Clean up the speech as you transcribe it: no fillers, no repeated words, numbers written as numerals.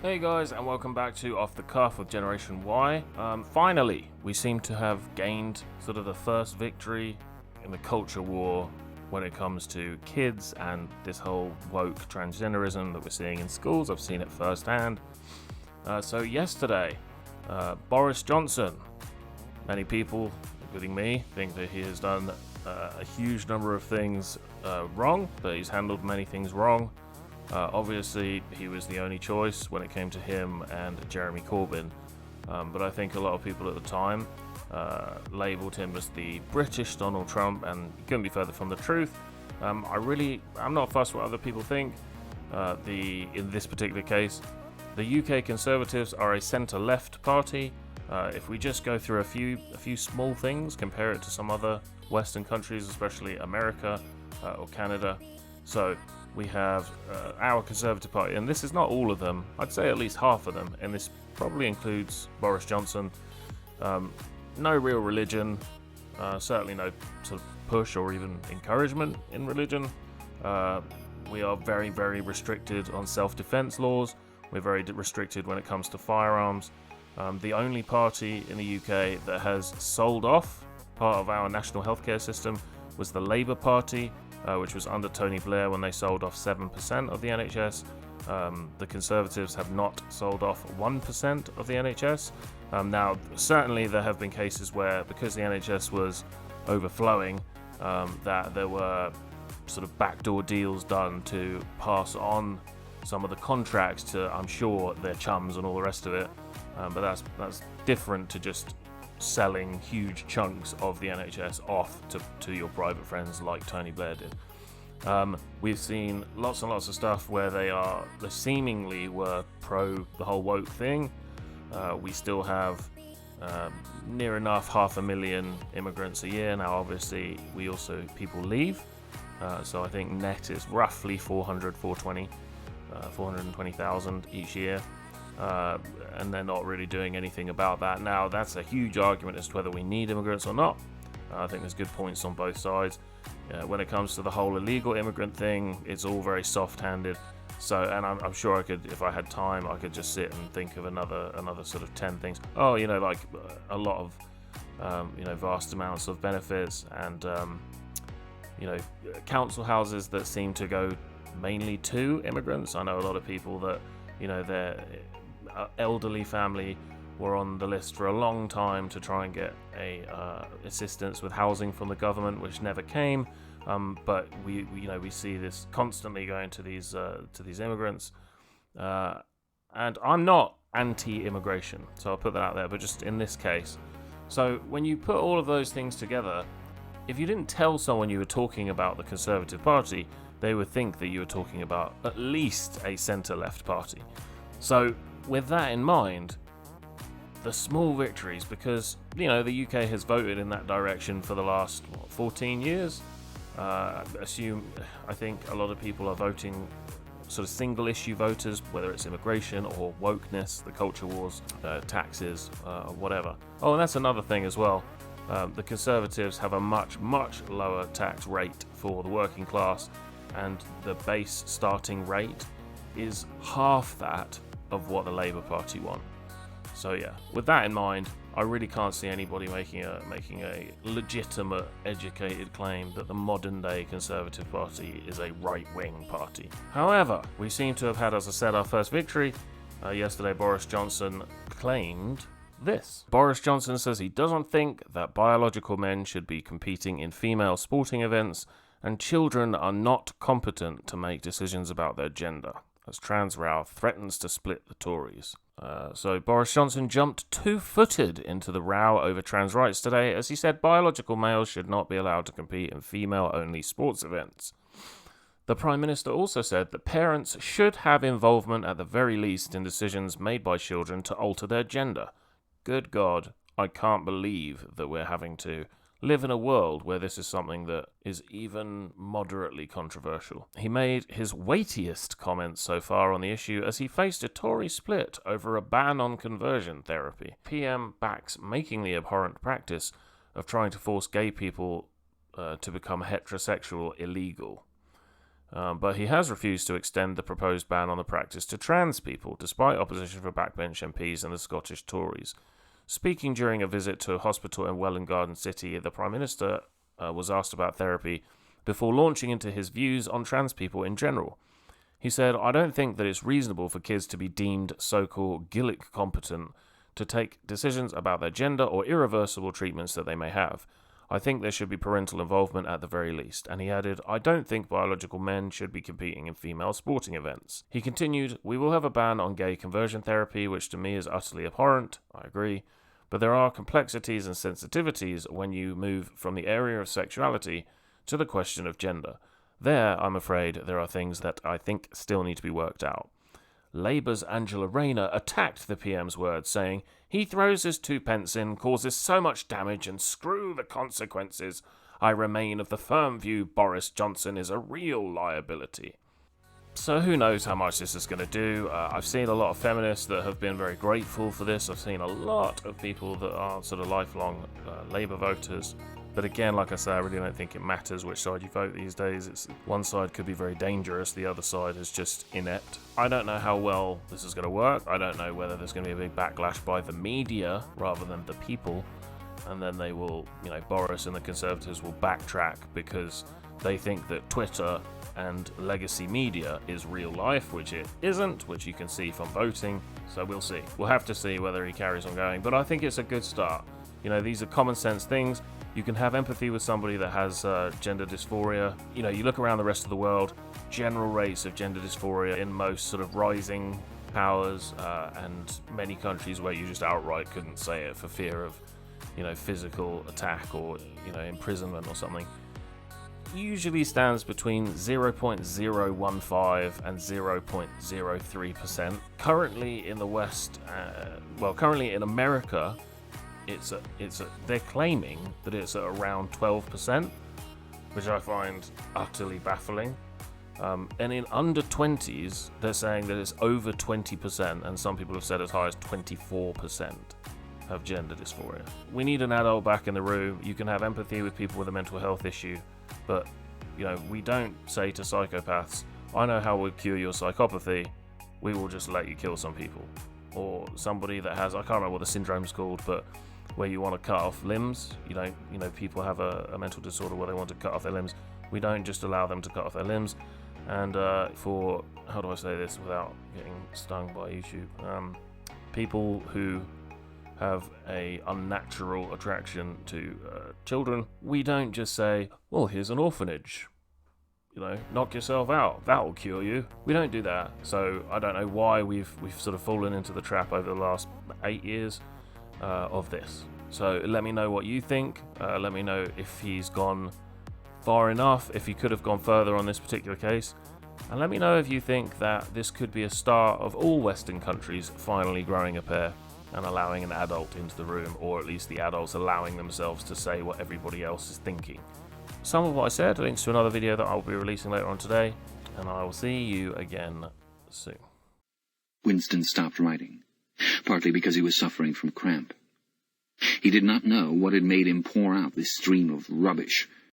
Hey guys, and welcome back to Off the Cuff with Generation Y. Finally, we seem to have gained sort of the first victory in the culture war when it comes to kids and this whole woke transgenderism that we're seeing in schools. I've seen it firsthand. So yesterday, Boris Johnson, many people, including me, think that he has done a huge number of things wrong, but he's handled many things wrong. Obviously, he was the only choice when it came to him and Jeremy Corbyn, but I think a lot of people at the time labelled him as the British Donald Trump, and he couldn't be further from the truth. I'm not fussed what other people think. In this particular case, the UK Conservatives are a centre-left party. If we just go through a few small things, compare it to some other Western countries, especially America or Canada. So we have our Conservative Party, and this is not all of them. I'd say at least half of them, and this probably includes Boris Johnson. No real religion, certainly no sort of push or even encouragement in religion. We are very, very restricted on self-defense laws. We're very restricted when it comes to firearms. The only party in the UK that has sold off part of our national healthcare system was the Labour Party, which was under Tony Blair when they sold off 7% of the NHS. The Conservatives have not sold off 1% of the NHS. Now, certainly there have been cases where, because the NHS was overflowing, that there were sort of backdoor deals done to pass on some of the contracts to, I'm sure, their chums and all the rest of it. But that's different to just selling huge chunks of the NHS off to your private friends like Tony Blair did. We've seen lots and lots of stuff where they seemingly were pro the whole woke thing. We still have near enough 500,000 immigrants a year. Now, obviously, people leave. So I think net is roughly 420,000 each year. And they're not really doing anything about that. Now, that's a huge argument as to whether we need immigrants or not. I think there's good points on both sides. When it comes to the whole illegal immigrant thing, it's all very soft-handed. So, and I'm sure I could, if I had time, I could just sit and think of another sort of 10 things. Oh, like a lot of, vast amounts of benefits and, council houses that seem to go mainly to immigrants. I know a lot of people that, their elderly family were on the list for a long time to try and get assistance with housing from the government, which never came. But we see this constantly going to these immigrants, and I'm not anti-immigration, so I'll put that out there. But just in this case, so when you put all of those things together, if you didn't tell someone you were talking about the Conservative Party, they would think that you were talking about at least a centre-left party. So with that in mind, the small victories, because the UK has voted in that direction for the last 14 years. I think a lot of people are voting sort of single issue voters, whether it's immigration or wokeness, the culture wars, taxes, whatever. Oh, and that's another thing as well. The Conservatives have a much, much lower tax rate for the working class, and the base starting rate is half that of what the Labour Party want. So yeah, with that in mind, I really can't see anybody making a legitimate, educated claim that the modern day Conservative Party is a right-wing party. However, we seem to have had, as I said, our first victory. Yesterday, Boris Johnson claimed this. Boris Johnson says he doesn't think that biological men should be competing in female sporting events, and children are not competent to make decisions about their gender, as trans row threatens to split the Tories. So Boris Johnson jumped two-footed into the row over trans rights today, as he said biological males should not be allowed to compete in female-only sports events. The Prime Minister also said that parents should have involvement at the very least in decisions made by children to alter their gender. Good God, I can't believe that we're having to live in a world where this is something that is even moderately controversial. He made his weightiest comments so far on the issue as he faced a Tory split over a ban on conversion therapy. PM backs making the abhorrent practice of trying to force gay people to become heterosexual illegal. But he has refused to extend the proposed ban on the practice to trans people, despite opposition from backbench MPs and the Scottish Tories. Speaking during a visit to a hospital in Welwyn Garden City, the Prime Minister was asked about therapy before launching into his views on trans people in general. He said, "I don't think that it's reasonable for kids to be deemed so-called Gillick competent to take decisions about their gender or irreversible treatments that they may have. I think there should be parental involvement at the very least." And he added, "I don't think biological men should be competing in female sporting events." He continued, "We will have a ban on gay conversion therapy, which to me is utterly abhorrent." I agree. "But there are complexities and sensitivities when you move from the area of sexuality to the question of gender. There, I'm afraid, there are things that I think still need to be worked out." Labour's Angela Rayner attacked the PM's words, saying, "He throws his 2p in, causes so much damage, and screw the consequences. I remain of the firm view Boris Johnson is a real liability." So who knows how much this is going to do. I've seen a lot of feminists that have been very grateful for this. I've seen a lot of people that are sort of lifelong Labour voters. But again, like I say, I really don't think it matters which side you vote these days. It's one side could be very dangerous, the other side is just inept. I don't know how well this is going to work. I don't know whether there's going to be a big backlash by the media rather than the people. And then they will, Boris and the Conservatives will backtrack because they think that Twitter and legacy media is real life, which it isn't, which you can see from voting. So we'll see. We'll have to see whether he carries on going. But I think it's a good start. These are common sense things. You can have empathy with somebody that has gender dysphoria. You look around the rest of the world, general rates of gender dysphoria in most sort of rising powers and many countries where you just outright couldn't say it for fear of, physical attack or, imprisonment or something, usually stands between 0.015 and 0.03%. Currently in the West, currently in America, they're claiming that it's at around 12%, which I find utterly baffling. And in under 20s, they're saying that it's over 20%, and some people have said as high as 24% have gender dysphoria. We need an adult back in the room. You can have empathy with people with a mental health issue, but we don't say to psychopaths, "I know how we'll cure your psychopathy. We will just let you kill some people." Or somebody that has, I can't remember what the syndrome's called, but where you want to cut off limbs. People have a mental disorder where they want to cut off their limbs. We don't just allow them to cut off their limbs. And for, how do I say this without getting stung by YouTube? People who have a unnatural attraction to children, we don't just say, "Well, here's an orphanage. Knock yourself out. That will cure you." We don't do that. So I don't know why we've sort of fallen into the trap over the last 8 years of this. So let me know what you think. Let me know if he's gone far enough, if he could have gone further on this particular case. And let me know if you think that this could be a start of all Western countries finally growing a pair and allowing an adult into the room, or at least the adults allowing themselves to say what everybody else is thinking. Some of what I said links to another video that I'll be releasing later on today, and I will see you again soon. Winston stopped writing, partly because he was suffering from cramp. He did not know what had made him pour out this stream of rubbish